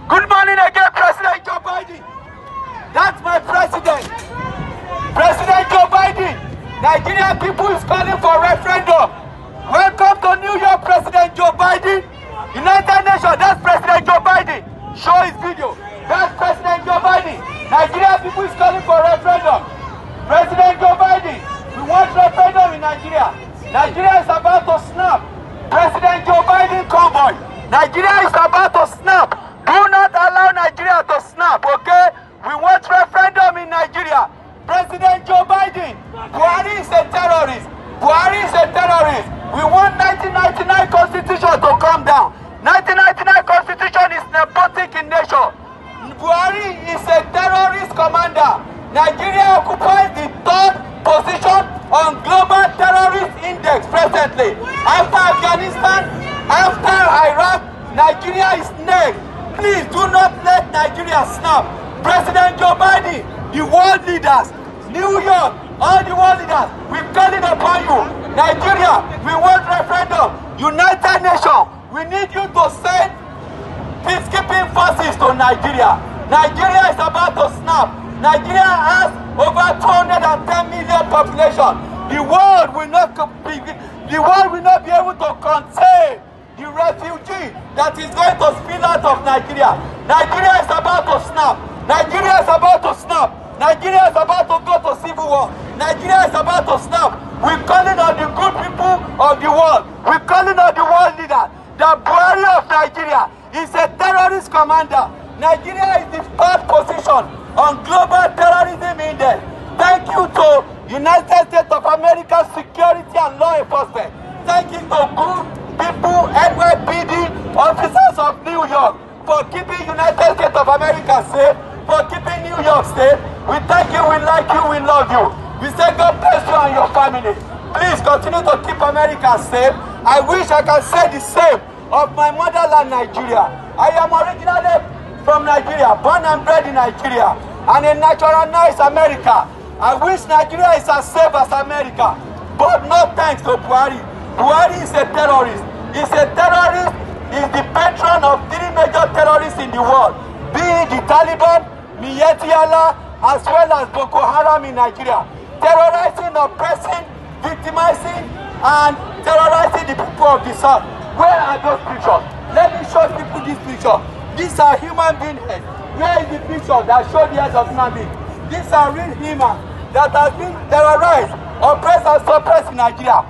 Good morning again, President Joe Biden. That's my president. President Joe Biden. Nigerian people is calling for referendum. Welcome to New York, President Joe Biden. United Nations, that's President Joe Biden. Show his video. That's President Joe Biden. Nigerian people is calling for referendum. President Joe Biden, we want referendum in Nigeria. Nigeria is about to snap. President Joe Biden convoy. Nigeria is about to snap. Do not allow Nigeria to snap, okay? We want referendum in Nigeria. President Joe Biden, Buhari is a terrorist. Buhari is a terrorist. We want 1999 constitution to come down. 1999 constitution is nepotic in nature. Buhari is a terrorist commander. Nigeria occupies the 3rd position on global terrorist index presently. After Afghanistan, after Iraq, Nigeria is next. Please do not let Nigeria snap. President Joe Biden, the world leaders, New York, all the world leaders, we're calling upon you. Nigeria, we want referendum. United Nations, we need you to send peacekeeping forces to Nigeria. Nigeria is about to snap. Nigeria has over 210 million population. The world will not be able to contain the refugee that is going to spill out of Nigeria. Nigeria is about to snap. Nigeria is about to snap. Nigeria is about to go to civil war. Nigeria is about to snap. We're calling on the good people of the world. We're calling on the world leader. The Buhari of Nigeria is a terrorist commander. Nigeria is the 3rd position on global terrorism index. Thank you to United States of America security and law enforcement. Thank you to good people, NYPD, officers of New York, for keeping United States of America safe, for keeping New York safe. We thank you, we like you, we love you. We say God bless you and your family. Please continue to keep America safe. I wish I could say the same of my motherland, Nigeria. I am originally from Nigeria, born and bred in Nigeria, and a naturalized America. I wish Nigeria is as safe as America, but no thanks to Buhari. Buhari is a terrorist. He's a terrorist. He's the patron of 3 major terrorists in the world, be it the Taliban, Miyetti Allah, as well as Boko Haram in Nigeria, terrorizing, oppressing, victimizing, and terrorizing the people of the South. Where are those pictures? Let me show people this picture. These are human beings. Where is the picture that shows the heads of human beings? These are real humans that have been terrorized, oppressed, and suppressed in Nigeria.